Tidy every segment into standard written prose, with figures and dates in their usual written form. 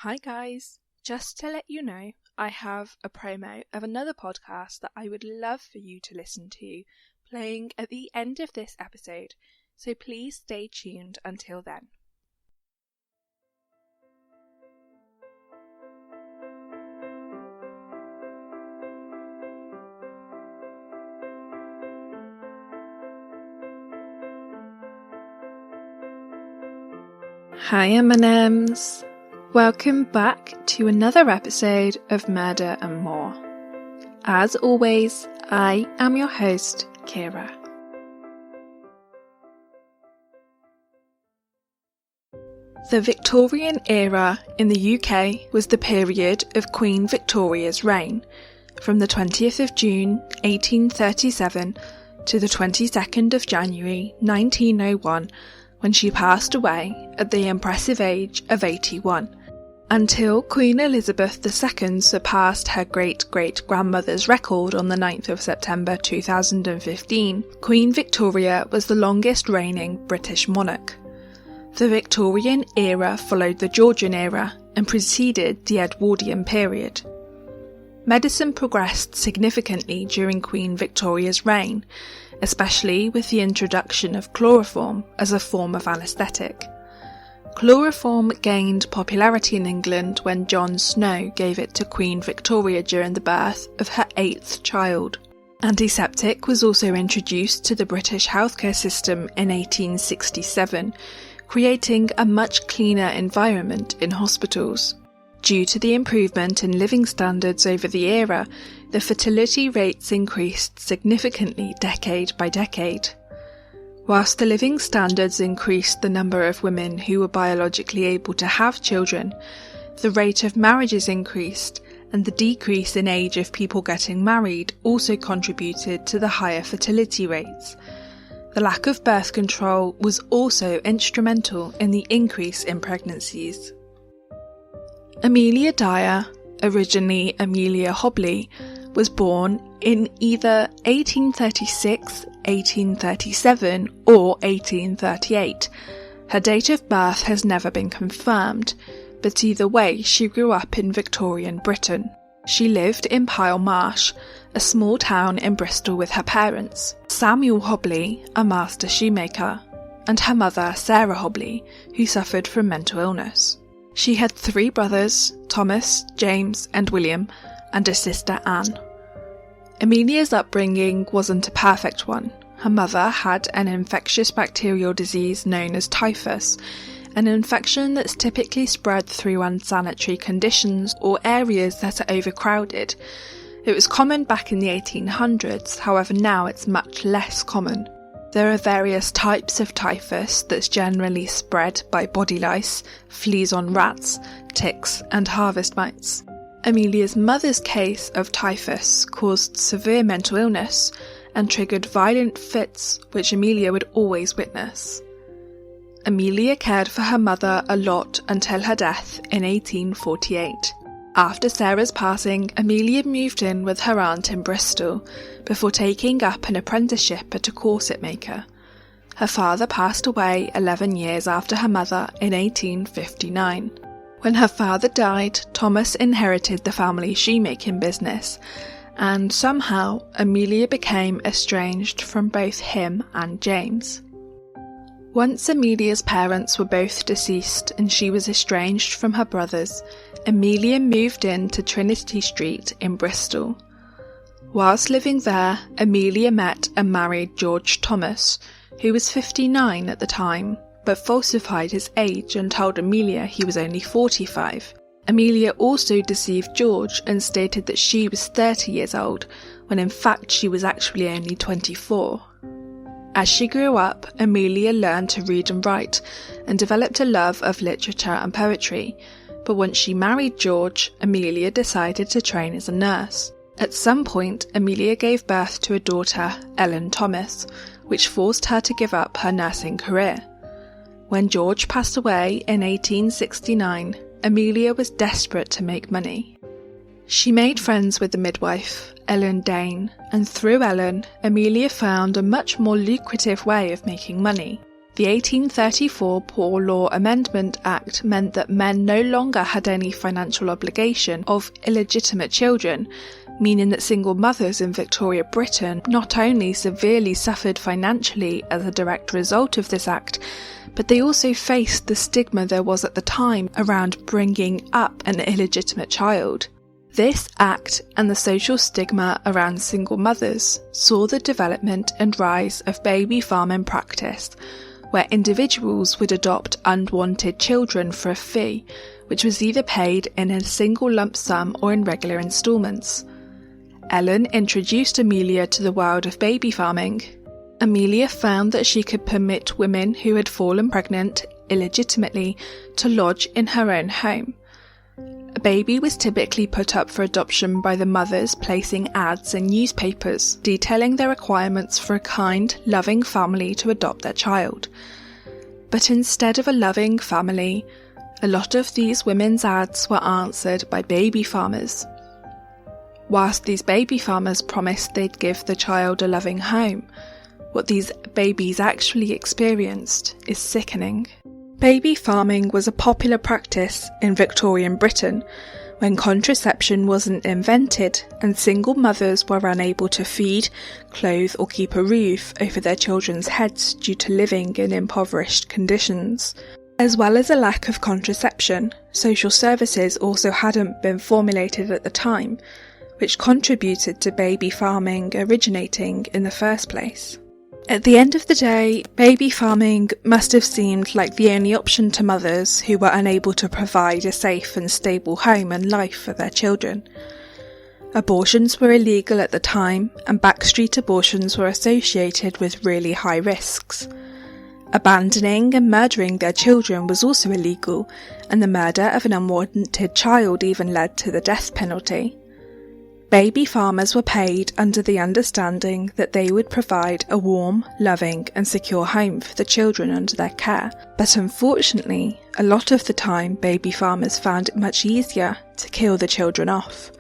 Hi guys, just to let you know, I have a promo of another podcast that I would love for you to listen to playing at the end of this episode, so please stay tuned until then. Hi M&Ms. Welcome back to another episode of Murder and More. As always, I am your host, Kira. The Victorian era in the UK was the period of Queen Victoria's reign, from the 20th of June 1837 to the 22nd of January 1901, when she passed away at the impressive age of 81. Until Queen Elizabeth II surpassed her great-great-grandmother's record on the 9th of September 2015, Queen Victoria was the longest reigning British monarch. The Victorian era followed the Georgian era and preceded the Edwardian period. Medicine progressed significantly during Queen Victoria's reign, especially with the introduction of chloroform as a form of anaesthetic. Chloroform gained popularity in England when John Snow gave it to Queen Victoria during the birth of her 8th child. Antiseptic was also introduced to the British healthcare system in 1867, creating a much cleaner environment in hospitals. Due to the improvement in living standards over the era, the fertility rates increased significantly decade by decade. Whilst the living standards increased the number of women who were biologically able to have children, the rate of marriages increased, and the decrease in age of people getting married also contributed to the higher fertility rates. The lack of birth control was also instrumental in the increase in pregnancies. Amelia Dyer, originally Amelia Hobley, was born in either 1836, 1837 or 1838. Her date of birth has never been confirmed, but either way she grew up in Victorian Britain. She lived in Pile Marsh, a small town in Bristol, with her parents, Samuel Hobley, a master shoemaker, and her mother Sarah Hobley, who suffered from mental illness. She had 3 brothers, Thomas, James and William, and a sister Anne. Amelia's upbringing wasn't a perfect one. Her mother had an infectious bacterial disease known as typhus, an infection that's typically spread through unsanitary conditions or areas that are overcrowded. It was common back in the 1800s, however now it's much less common. There are various types of typhus that's generally spread by body lice, fleas on rats, ticks and harvest mites. Amelia's mother's case of typhus caused severe mental illness and triggered violent fits which Amelia would always witness. Amelia cared for her mother a lot until her death in 1848. After Sarah's passing, Amelia moved in with her aunt in Bristol before taking up an apprenticeship at a corset maker. Her father passed away 11 years after her mother in 1859. When her father died, Thomas inherited the family shoemaking business, and somehow Amelia became estranged from both him and James. Once Amelia's parents were both deceased and she was estranged from her brothers, Amelia moved in to Trinity Street in Bristol. Whilst living there, Amelia met and married George Thomas, who was 59 at the time, but falsified his age and told Amelia he was only 45. Amelia also deceived George and stated that she was 30 years old, when in fact she was actually only 24. As she grew up, Amelia learned to read and write, and developed a love of literature and poetry, but once she married George, Amelia decided to train as a nurse. At some point, Amelia gave birth to a daughter, Ellen Thomas, which forced her to give up her nursing career. When George passed away in 1869, Amelia was desperate to make money. She made friends with the midwife, Ellen Dane, and through Ellen, Amelia found a much more lucrative way of making money. The 1834 Poor Law Amendment Act meant that men no longer had any financial obligation of illegitimate children, meaning that single mothers in Victoria Britain not only severely suffered financially as a direct result of this act, but they also faced the stigma there was at the time around bringing up an illegitimate child. This act and the social stigma around single mothers saw the development and rise of baby farming practice, where individuals would adopt unwanted children for a fee, which was either paid in a single lump sum or in regular instalments. Ellen introduced Amelia to the world of baby farming. Amelia found that she could permit women who had fallen pregnant illegitimately to lodge in her own home. A baby was typically put up for adoption by the mothers, placing ads in newspapers detailing their requirements for a kind, loving family to adopt their child. But instead of a loving family, a lot of these women's ads were answered by baby farmers. Whilst these baby farmers promised they'd give the child a loving home, what these babies actually experienced is sickening. Baby farming was a popular practice in Victorian Britain when contraception wasn't invented and single mothers were unable to feed, clothe or keep a roof over their children's heads due to living in impoverished conditions. As well as a lack of contraception, social services also hadn't been formulated at the time, which contributed to baby farming originating in the first place. At the end of the day, baby farming must have seemed like the only option to mothers who were unable to provide a safe and stable home and life for their children. Abortions were illegal at the time, and backstreet abortions were associated with really high risks. Abandoning and murdering their children was also illegal, and the murder of an unwanted child even led to the death penalty. Baby farmers were paid under the understanding that they would provide a warm, loving and secure home for the children under their care. But unfortunately, a lot of the time baby farmers found it much easier to kill the children off.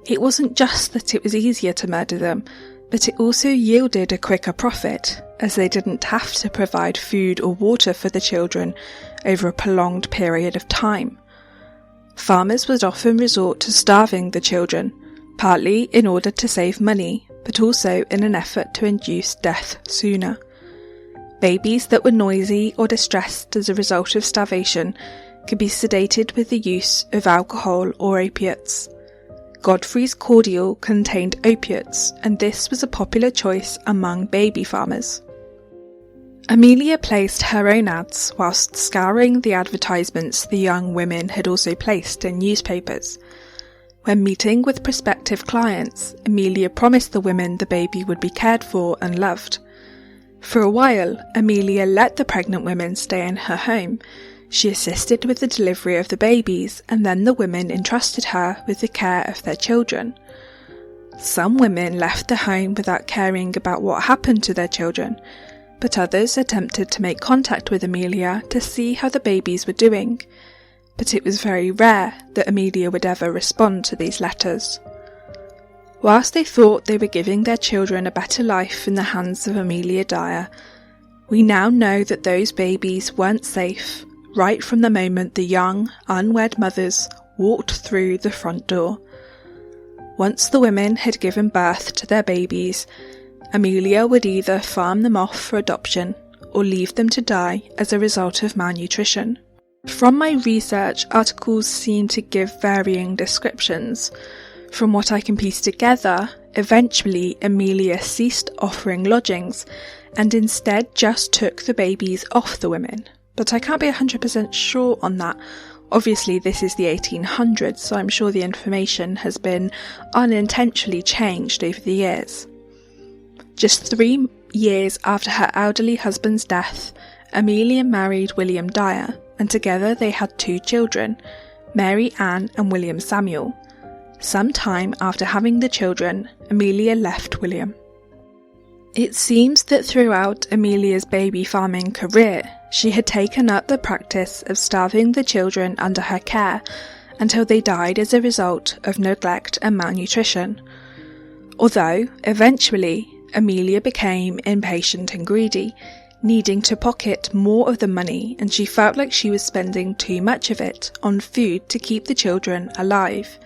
It wasn't just that it was easier to murder them, but it also yielded a quicker profit, as they didn't have to provide food or water for the children over a prolonged period of time. Farmers would often resort to starving the children, partly in order to save money, but also in an effort to induce death sooner. Babies that were noisy or distressed as a result of starvation could be sedated with the use of alcohol or opiates. Godfrey's cordial contained opiates, and this was a popular choice among baby farmers. Amelia placed her own ads whilst scouring the advertisements the young women had also placed in newspapers. When meeting with prospective clients, Amelia promised the women the baby would be cared for and loved. For a while, Amelia let the pregnant women stay in her home. She assisted with the delivery of the babies, and then the women entrusted her with the care of their children. Some women left the home without caring about what happened to their children, but others attempted to make contact with Amelia to see how the babies were doing. But it was very rare that Amelia would ever respond to these letters. Whilst they thought they were giving their children a better life in the hands of Amelia Dyer, we now know that those babies weren't safe right from the moment the young, unwed mothers walked through the front door. Once the women had given birth to their babies, Amelia would either farm them off for adoption or leave them to die as a result of malnutrition. From my research, articles seem to give varying descriptions. From what I can piece together, eventually Amelia ceased offering lodgings and instead just took the babies off the women. But I can't be 100% sure on that. Obviously this is the 1800s, so I'm sure the information has been unintentionally changed over the years. Just 3 years after her elderly husband's death, Amelia married William Dyer, and together they had 2 children, Mary Ann and William Samuel. Some time after having the children, Amelia left William. It seems that throughout Amelia's baby farming career, she had taken up the practice of starving the children under her care until they died as a result of neglect and malnutrition. Although, eventually, Amelia became impatient and greedy, needing to pocket more of the money, and she felt like she was spending too much of it on food to keep the children alive.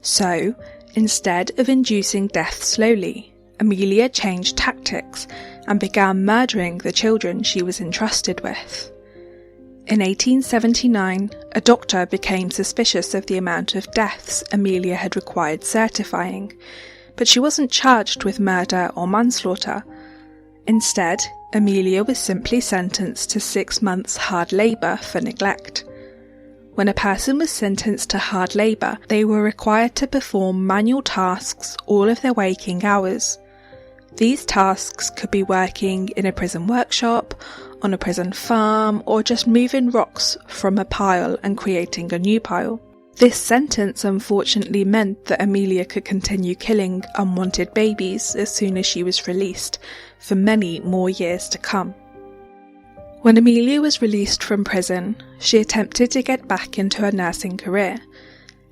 So, instead of inducing death slowly, Amelia changed tactics and began murdering the children she was entrusted with. In 1879, a doctor became suspicious of the amount of deaths Amelia had required certifying, but she wasn't charged with murder or manslaughter. Instead, Amelia was simply sentenced to 6 months hard labour for neglect. When a person was sentenced to hard labour, they were required to perform manual tasks all of their waking hours. These tasks could be working in a prison workshop, on a prison farm, or just moving rocks from a pile and creating a new pile. This sentence unfortunately meant that Amelia could continue killing unwanted babies as soon as she was released, for many more years to come. When Amelia was released from prison, she attempted to get back into her nursing career.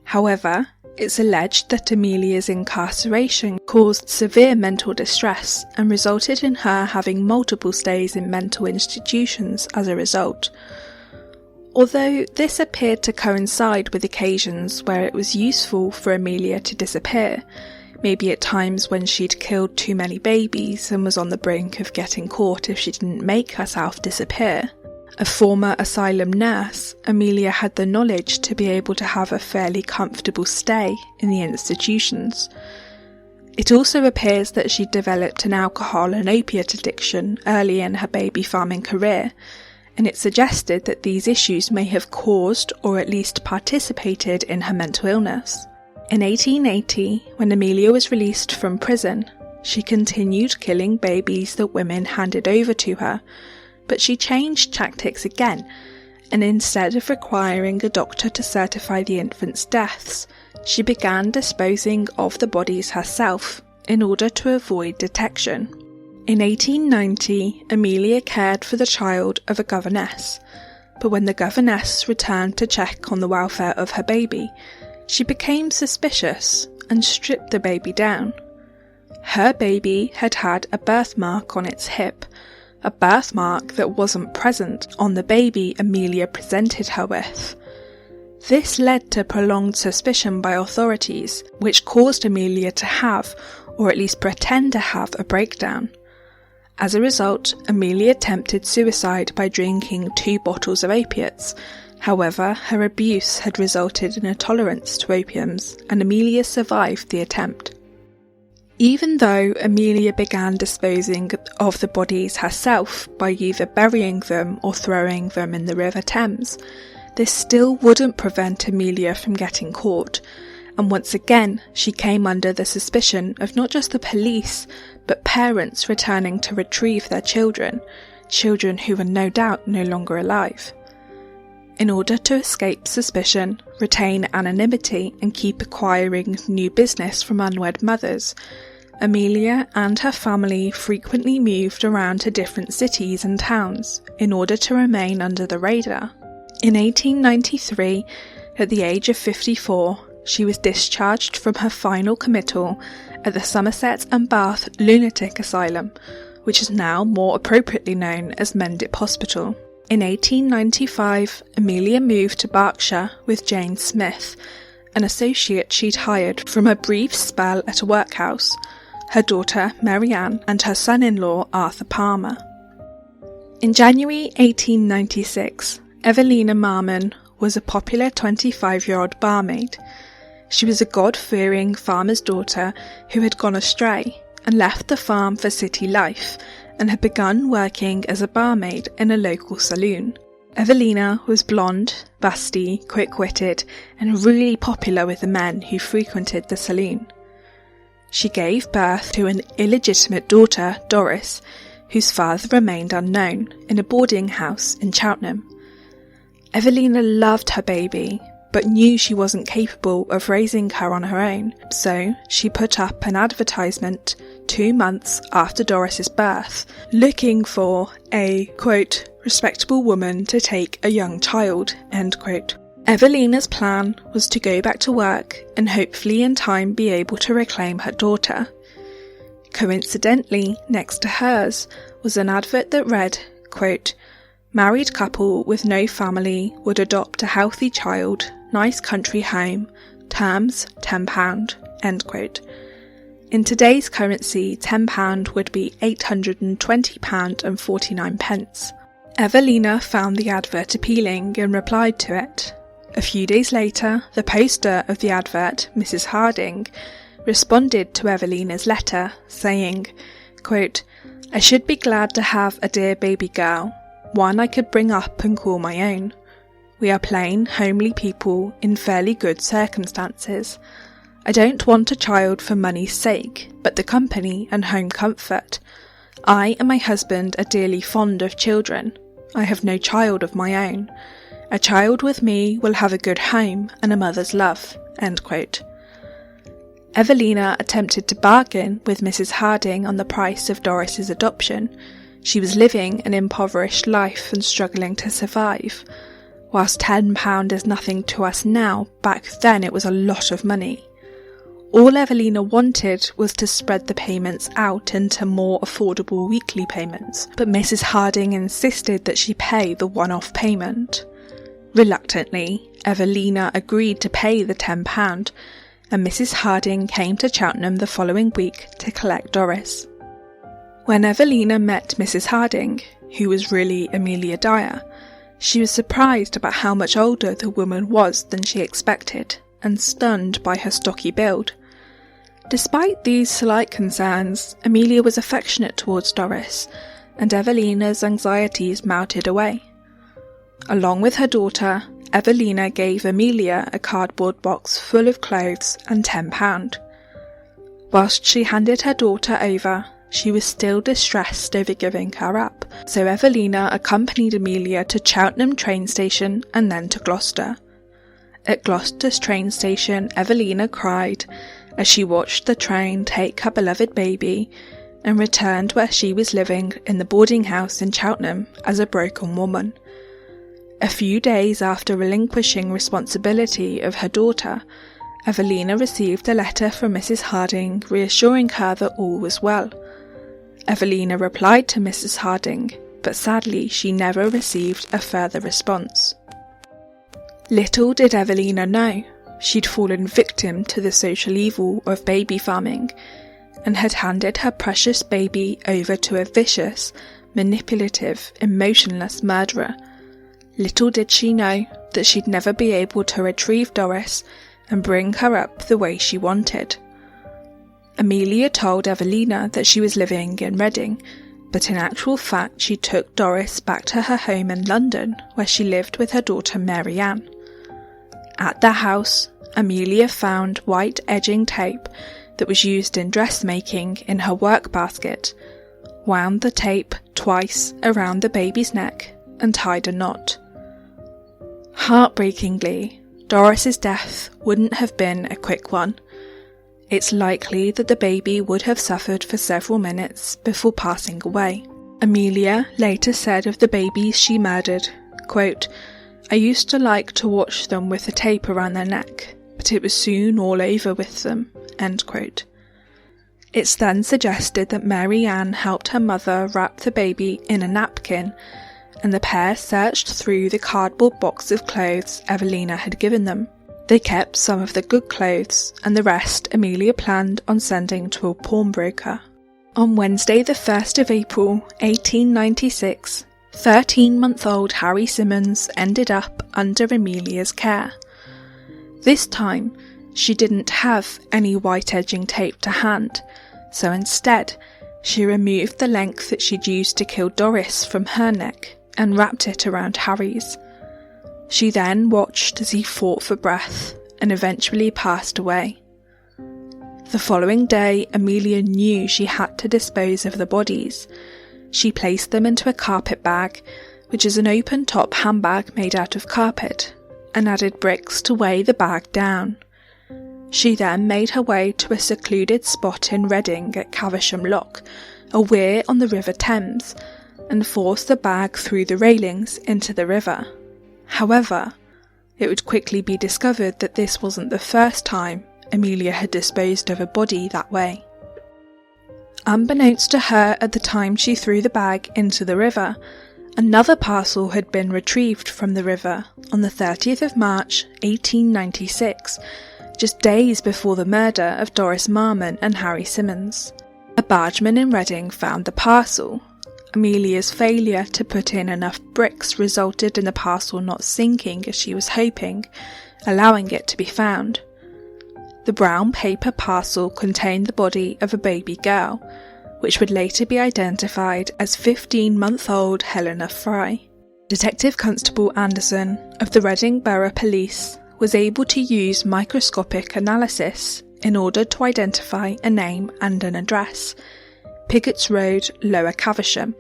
However, it's alleged that Amelia's incarceration caused severe mental distress and resulted in her having multiple stays in mental institutions as a result. Although this appeared to coincide with occasions where it was useful for Amelia to disappear, maybe at times when she'd killed too many babies and was on the brink of getting caught if she didn't make herself disappear. A former asylum nurse, Amelia had the knowledge to be able to have a fairly comfortable stay in the institutions. It also appears that she developed an alcohol and opiate addiction early in her baby farming career, and it suggested that these issues may have caused or at least participated in her mental illness. In 1880, when Amelia was released from prison, she continued killing babies that women handed over to her, but she changed tactics again, and instead of requiring a doctor to certify the infants' deaths, she began disposing of the bodies herself in order to avoid detection. In 1890, Amelia cared for the child of a governess, but when the governess returned to check on the welfare of her baby, she became suspicious and stripped the baby down. Her baby had had a birthmark on its hip, a birthmark that wasn't present on the baby Amelia presented her with. This led to prolonged suspicion by authorities, which caused Amelia to have, or at least pretend to have, a breakdown. As a result, Amelia attempted suicide by drinking 2 bottles of opiates. However, her abuse had resulted in a tolerance to opiums, and Amelia survived the attempt. Even though Amelia began disposing of the bodies herself by either burying them or throwing them in the River Thames, this still wouldn't prevent Amelia from getting caught, and once again she came under the suspicion of not just the police, but parents returning to retrieve their children who were no doubt no longer alive. In order to escape suspicion, retain anonymity, and keep acquiring new business from unwed mothers, Amelia and her family frequently moved around to different cities and towns in order to remain under the radar. In 1893, at the age of 54, she was discharged from her final committal at the Somerset and Bath Lunatic Asylum, which is now more appropriately known as Mendip Hospital. In 1895, Amelia moved to Berkshire with Jane Smith, an associate she'd hired from a brief spell at a workhouse, her daughter Marianne and her son-in-law Arthur Palmer. In January 1896, Evelina Marmon was a popular 25-year-old barmaid. She was a God-fearing farmer's daughter who had gone astray and left the farm for city life and had begun working as a barmaid in a local saloon. Evelina was blonde, busty, quick-witted, and really popular with the men who frequented the saloon. She gave birth to an illegitimate daughter, Doris, whose father remained unknown, in a boarding house in Cheltenham. Evelina loved her baby, but knew she wasn't capable of raising her on her own, so she put up an advertisement 2 months after Doris's birth, looking for a, quote, respectable woman to take a young child, end quote. Evelina's plan was to go back to work and hopefully in time be able to reclaim her daughter. Coincidentally, next to hers was an advert that read, quote, "Married couple with no family would adopt a healthy child, nice country home, terms £10, end quote. In today's currency, £10 would be £820.49. Evelina found the advert appealing and replied to it. A few days later, the poster of the advert, Mrs. Harding, responded to Evelina's letter, saying, quote, "I should be glad to have a dear baby girl, one I could bring up and call my own. We are plain, homely people in fairly good circumstances. I don't want a child for money's sake, but the company and home comfort. I and my husband are dearly fond of children. I have no child of my own. A child with me will have a good home and a mother's love," end quote. Evelina attempted to bargain with Mrs. Harding on the price of Doris's adoption. She was living an impoverished life and struggling to survive. Whilst £10 is nothing to us now, back then it was a lot of money. All Evelina wanted was to spread the payments out into more affordable weekly payments, but Mrs. Harding insisted that she pay the one-off payment. Reluctantly, Evelina agreed to pay the £10, and Mrs. Harding came to Cheltenham the following week to collect Doris. When Evelina met Mrs. Harding, who was really Amelia Dyer, she was surprised about how much older the woman was than she expected, and stunned by her stocky build. Despite these slight concerns, Amelia was affectionate towards Doris, and Evelina's anxieties melted away. Along with her daughter, Evelina gave Amelia a cardboard box full of clothes and £10. Whilst she handed her daughter over, she was still distressed over giving her up, so Evelina accompanied Amelia to Cheltenham train station and then to Gloucester. At Gloucester's train station, Evelina cried as she watched the train take her beloved baby and returned where she was living in the boarding house in Cheltenham as a broken woman. A few days after relinquishing responsibility of her daughter, Evelina received a letter from Mrs. Harding reassuring her that all was well. Evelina replied to Mrs. Harding, but sadly she never received a further response. Little did Evelina know, she'd fallen victim to the social evil of baby farming, and had handed her precious baby over to a vicious, manipulative, emotionless murderer. Little did she know that she'd never be able to retrieve Doris and bring her up the way she wanted. Amelia told Evelina that she was living in Reading, but in actual fact she took Doris back to her home in London, where she lived with her daughter Mary Ann. At their house, Amelia found white edging tape that was used in dressmaking in her work basket, wound the tape twice around the baby's neck, and tied a knot. Heartbreakingly, Doris's death wouldn't have been a quick one. It's likely that the baby would have suffered for several minutes before passing away. Amelia later said of the babies she murdered, quote, "I used to like to watch them with the tape around their neck, but it was soon all over with them," end quote. It's then suggested that Mary Ann helped her mother wrap the baby in a napkin, and the pair searched through the cardboard box of clothes Evelina had given them. They kept some of the good clothes, and the rest Amelia planned on sending to a pawnbroker. On Wednesday the 1st of April 1896, 13-month-old Harry Simmons ended up under Amelia's care. This time, she didn't have any white edging tape to hand, so instead, she removed the length that she'd used to kill Doris from her neck and wrapped it around Harry's. She then watched as he fought for breath and eventually passed away. The following day, Amelia knew she had to dispose of the bodies. She placed them into a carpet bag, which is an open-top handbag made out of carpet, and added bricks to weigh the bag down. She then made her way to a secluded spot in Reading at Caversham Lock, a weir on the River Thames, and forced the bag through the railings into the river. However, it would quickly be discovered that this wasn't the first time Amelia had disposed of a body that way. Unbeknownst to her at the time she threw the bag into the river, another parcel had been retrieved from the river on the 30th of March 1896, just days before the murder of Doris Marmon and Harry Simmons. A bargeman in Reading found the parcel. Amelia's failure to put in enough bricks resulted in the parcel not sinking as she was hoping, allowing it to be found. The brown paper parcel contained the body of a baby girl, which would later be identified as 15-month-old Helena Fry. Detective Constable Anderson of the Reading Borough Police was able to use microscopic analysis in order to identify a name and an address, Piggott's Road, Lower Caversham,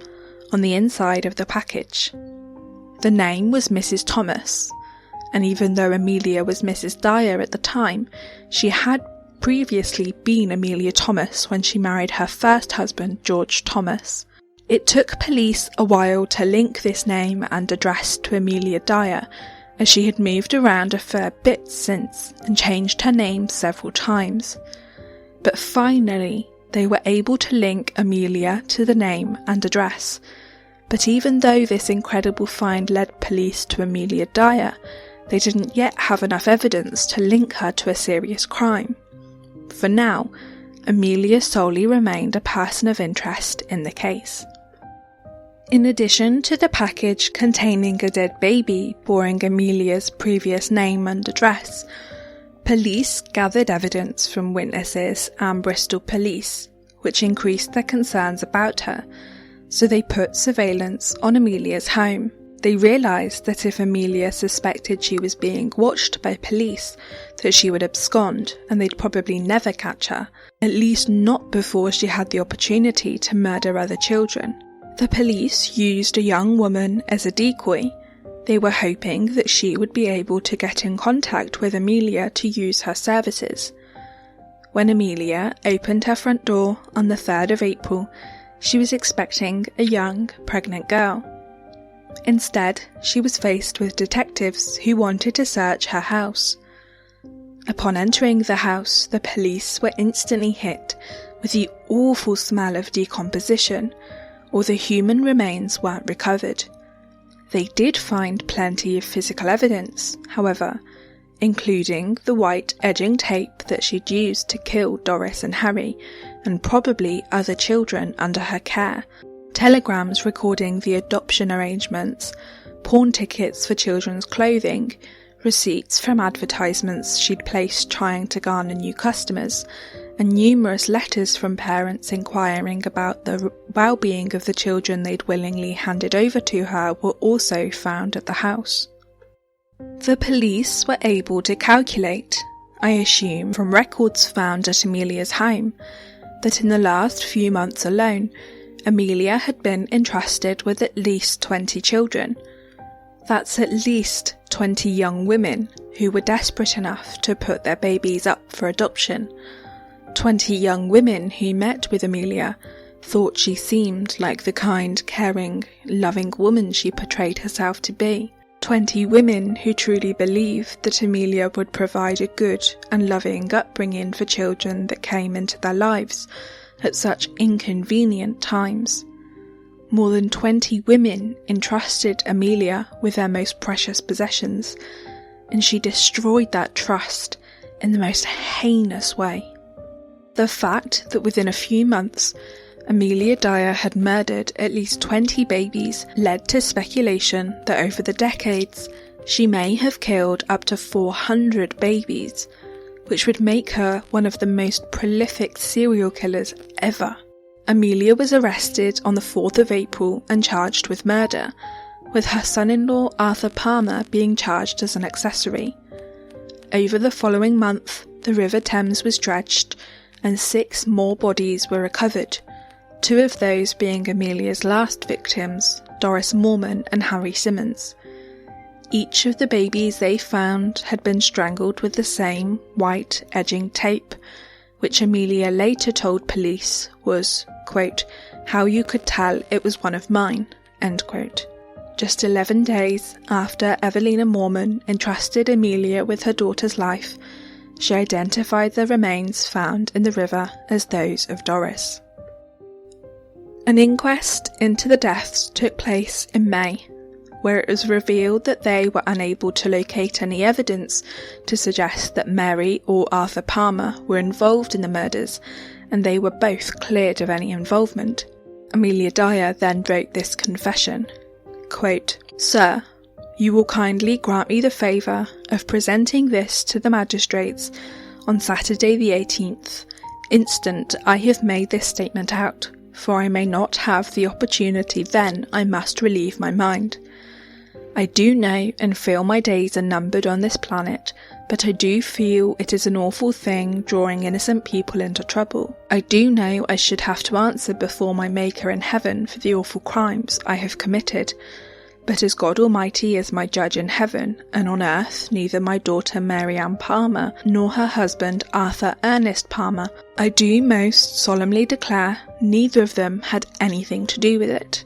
on the inside of the package. The name was Mrs. Thomas, and even though Amelia was Mrs. Dyer at the time, she had previously been Amelia Thomas when she married her first husband, George Thomas. It took police a while to link this name and address to Amelia Dyer, as she had moved around a fair bit since and changed her name several times. But finally, they were able to link Amelia to the name and address. But even though this incredible find led police to Amelia Dyer, they didn't yet have enough evidence to link her to a serious crime. For now, Amelia solely remained a person of interest in the case. In addition to the package containing a dead baby bearing Amelia's previous name and address, police gathered evidence from witnesses and Bristol Police, which increased their concerns about her, so they put surveillance on Amelia's home. They realised that if Amelia suspected she was being watched by police, that she would abscond and they'd probably never catch her, at least not before she had the opportunity to murder other children. The police used a young woman as a decoy. They were hoping that she would be able to get in contact with Amelia to use her services. When Amelia opened her front door on the 3rd of April, she was expecting a young, pregnant girl. Instead, she was faced with detectives who wanted to search her house. Upon entering the house, the police were instantly hit with the awful smell of decomposition, or the human remains weren't recovered. They did find plenty of physical evidence, however, including the white edging tape that she'd used to kill Doris and Harry, and probably other children under her care, telegrams recording the adoption arrangements, pawn tickets for children's clothing, receipts from advertisements she'd placed trying to garner new customers, and numerous letters from parents inquiring about the well-being of the children they'd willingly handed over to her were also found at the house. The police were able to calculate, I assume from records found at Amelia's home, that in the last few months alone, Amelia had been entrusted with at least 20 children. That's at least 20 young women who were desperate enough to put their babies up for adoption. 20 young women who met with Amelia, thought she seemed like the kind, caring, loving woman she portrayed herself to be. 20 women who truly believed that Amelia would provide a good and loving upbringing for children that came into their lives at such inconvenient times. More than 20 women entrusted Amelia with their most precious possessions, and she destroyed that trust in the most heinous way. The fact that within a few months Amelia Dyer had murdered at least 20 babies led to speculation that over the decades she may have killed up to 400 babies, which would make her one of the most prolific serial killers ever. Amelia was arrested on the 4th of April and charged with murder, with her son-in-law Arthur Palmer being charged as an accessory. Over the following month, the River Thames was dredged and 6 more bodies were recovered, 2 of those being Amelia's last victims, Doris Marmon and Harry Simmons. Each of the babies they found had been strangled with the same white edging tape, which Amelia later told police was, quote, how you could tell it was one of mine, end quote. Just 11 days after Evelina Marmon entrusted Amelia with her daughter's life, she identified the remains found in the river as those of Doris. An inquest into the deaths took place in May, where it was revealed that they were unable to locate any evidence to suggest that Mary or Arthur Palmer were involved in the murders, and they were both cleared of any involvement. Amelia Dyer then wrote this confession, quote, "Sir, you will kindly grant me the favour of presenting this to the magistrates on Saturday the 18th, instant I have made this statement out, for I may not have the opportunity then I must relieve my mind. I do know and feel my days are numbered on this planet, but I do feel it is an awful thing drawing innocent people into trouble. I do know I should have to answer before my Maker in heaven for the awful crimes I have committed, but as God Almighty is my judge in heaven, and on earth neither my daughter Mary Ann Palmer nor her husband Arthur Ernest Palmer, I do most solemnly declare neither of them had anything to do with it.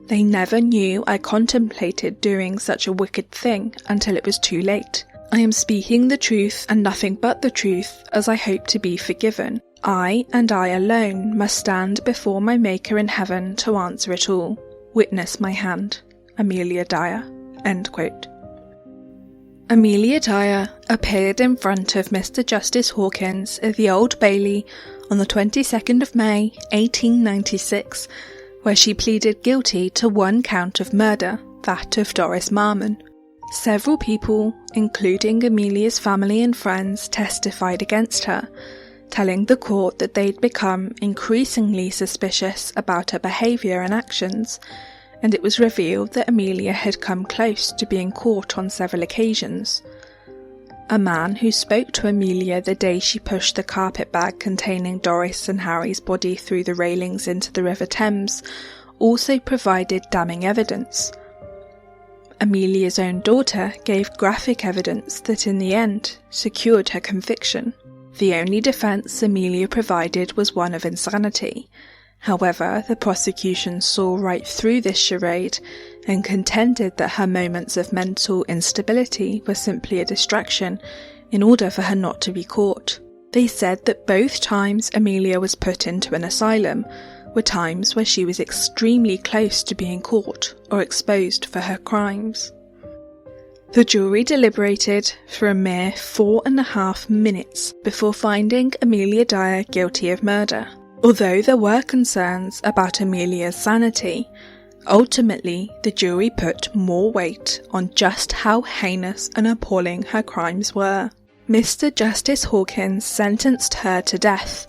They never knew I contemplated doing such a wicked thing until it was too late. I am speaking the truth and nothing but the truth, as I hope to be forgiven. I and I alone must stand before my Maker in heaven to answer it all. Witness my hand. Amelia Dyer." End quote. Amelia Dyer appeared in front of Mr. Justice Hawkins at the Old Bailey on the 22nd of May, 1896, where she pleaded guilty to one count of murder, that of Doris Marmon. Several people, including Amelia's family and friends, testified against her, telling the court that they'd become increasingly suspicious about her behaviour and actions, and it was revealed that Amelia had come close to being caught on several occasions. A man who spoke to Amelia the day she pushed the carpet bag containing Doris and Harry's body through the railings into the River Thames also provided damning evidence. Amelia's own daughter gave graphic evidence that in the end secured her conviction. The only defence Amelia provided was one of insanity. However, the prosecution saw right through this charade and contended that her moments of mental instability were simply a distraction in order for her not to be caught. They said that both times Amelia was put into an asylum were times where she was extremely close to being caught or exposed for her crimes. The jury deliberated for a mere 4.5 minutes before finding Amelia Dyer guilty of murder. Although there were concerns about Amelia's sanity, ultimately the jury put more weight on just how heinous and appalling her crimes were. Mr. Justice Hawkins sentenced her to death,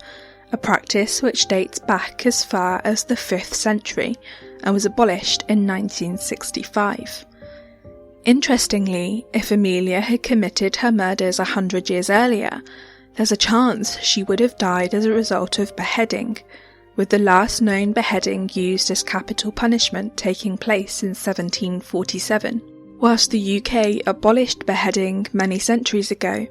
a practice which dates back as far as the 5th century and was abolished in 1965. Interestingly, if Amelia had committed her murders 100 years earlier, there's a chance she would have died as a result of beheading, with the last known beheading used as capital punishment taking place in 1747. Whilst the UK abolished beheading many centuries ago,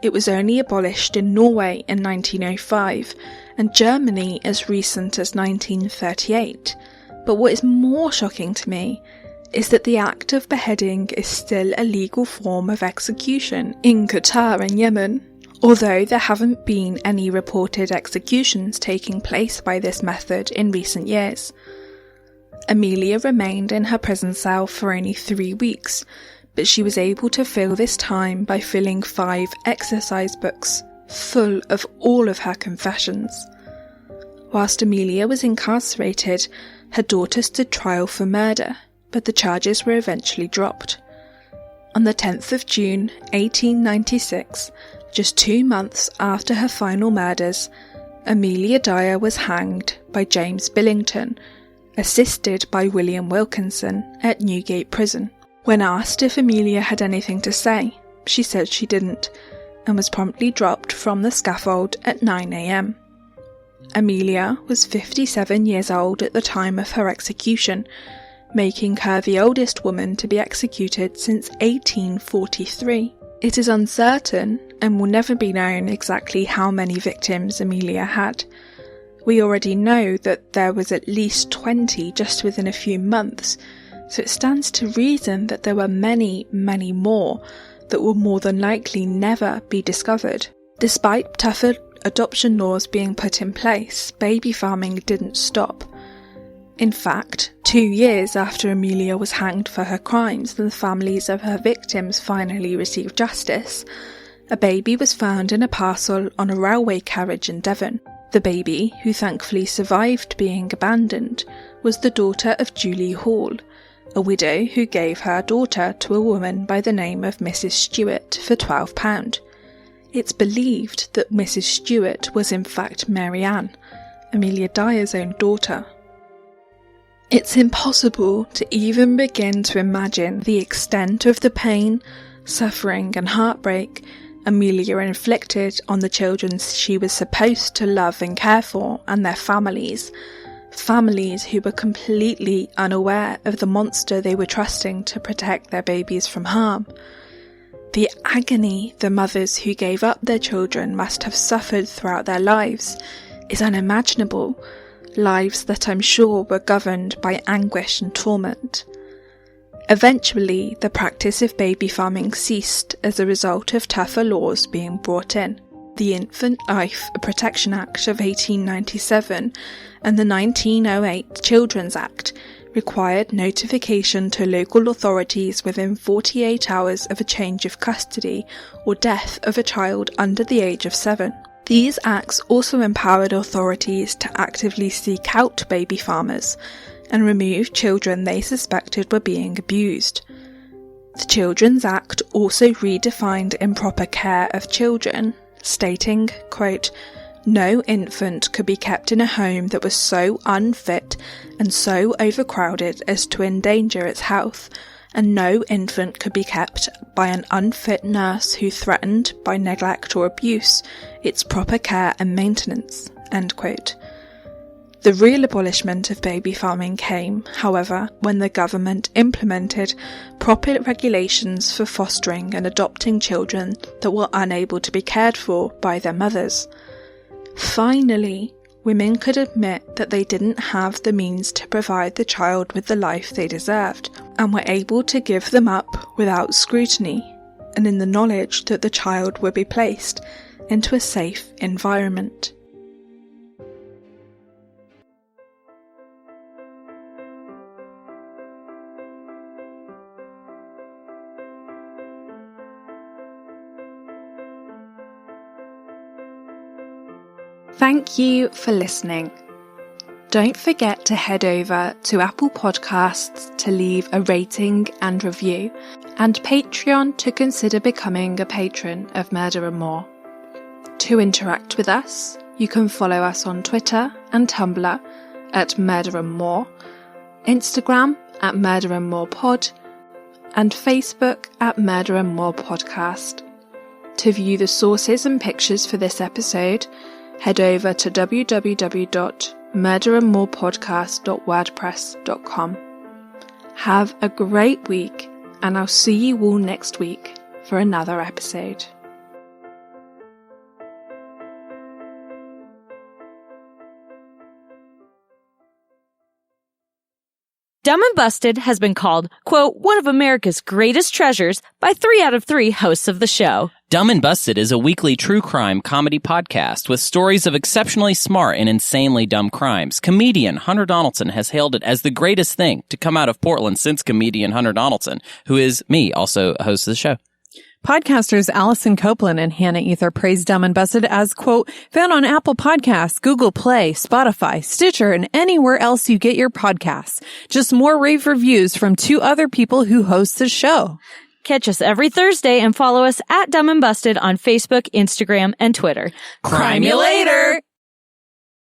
it was only abolished in Norway in 1905 and Germany as recent as 1938. But what is more shocking to me is that the act of beheading is still a legal form of execution in Qatar and Yemen, although there haven't been any reported executions taking place by this method in recent years. Amelia remained in her prison cell for only 3 weeks, but she was able to fill this time by filling 5 exercise books full of all of her confessions. Whilst Amelia was incarcerated, her daughter stood trial for murder, but the charges were eventually dropped. On the 10th of June 1896, just 2 months after her final murders, Amelia Dyer was hanged by James Billington, assisted by William Wilkinson at Newgate Prison. When asked if Amelia had anything to say, she said she didn't, and was promptly dropped from the scaffold at 9 a.m. Amelia was 57 years old at the time of her execution, making her the oldest woman to be executed since 1843. It is uncertain and will never be known exactly how many victims Amelia had. We already know that there was at least 20 just within a few months, so it stands to reason that there were many, many more that will more than likely never be discovered. Despite tougher adoption laws being put in place, baby farming didn't stop. In fact, 2 years after Amelia was hanged for her crimes and the families of her victims finally received justice, a baby was found in a parcel on a railway carriage in Devon. The baby, who thankfully survived being abandoned, was the daughter of Julie Hall, a widow who gave her daughter to a woman by the name of Mrs. Stewart for £12. It's believed that Mrs. Stewart was in fact Mary Ann, Amelia Dyer's own daughter. It's impossible to even begin to imagine the extent of the pain, suffering and heartbreak Amelia inflicted on the children she was supposed to love and care for and their families who were completely unaware of the monster they were trusting to protect their babies from harm. The agony the mothers who gave up their children must have suffered throughout their lives is unimaginable, lives that I'm sure were governed by anguish and torment. Eventually, the practice of baby farming ceased as a result of tougher laws being brought in. The Infant Life Protection Act of 1897 and the 1908 Children's Act required notification to local authorities within 48 hours of a change of custody or death of a child under the age of 7. These acts also empowered authorities to actively seek out baby farmers and remove children they suspected were being abused. The Children's Act also redefined improper care of children, stating, quote, "No infant could be kept in a home that was so unfit and so overcrowded as to endanger its health, and no infant could be kept by an unfit nurse who threatened, by neglect or abuse, its proper care and maintenance," end quote. The real abolishment of baby farming came, however, when the government implemented proper regulations for fostering and adopting children that were unable to be cared for by their mothers. Finally, women could admit that they didn't have the means to provide the child with the life they deserved, and were able to give them up without scrutiny, and in the knowledge that the child would be placed into a safe environment. Thank you for listening. Don't forget to head over to Apple Podcasts to leave a rating and review, and Patreon to consider becoming a patron of Murder and More. To interact with us, you can follow us on Twitter and Tumblr at Murder and More, Instagram at Murder and More Pod, and Facebook at Murder and More Podcast. To view the sources and pictures for this episode, head over to www.murderandmorepodcast.wordpress.com. Have a great week, and I'll see you all next week for another episode. Dumb and Busted has been called, quote, one of America's greatest treasures by 3 out of 3 hosts of the show. Dumb and Busted is a weekly true crime comedy podcast with stories of exceptionally smart and insanely dumb crimes. Comedian Hunter Donaldson has hailed it as the greatest thing to come out of Portland since comedian Hunter Donaldson, who is me, also a host of the show. Podcasters Allison Copeland and Hannah Ether praise Dumb and Busted as, quote, found on Apple Podcasts, Google Play, Spotify, Stitcher, and anywhere else you get your podcasts. Just more rave reviews from 2 other people who host the show. Catch us every Thursday and follow us at Dumb and Busted on Facebook, Instagram, and Twitter. Crime you later!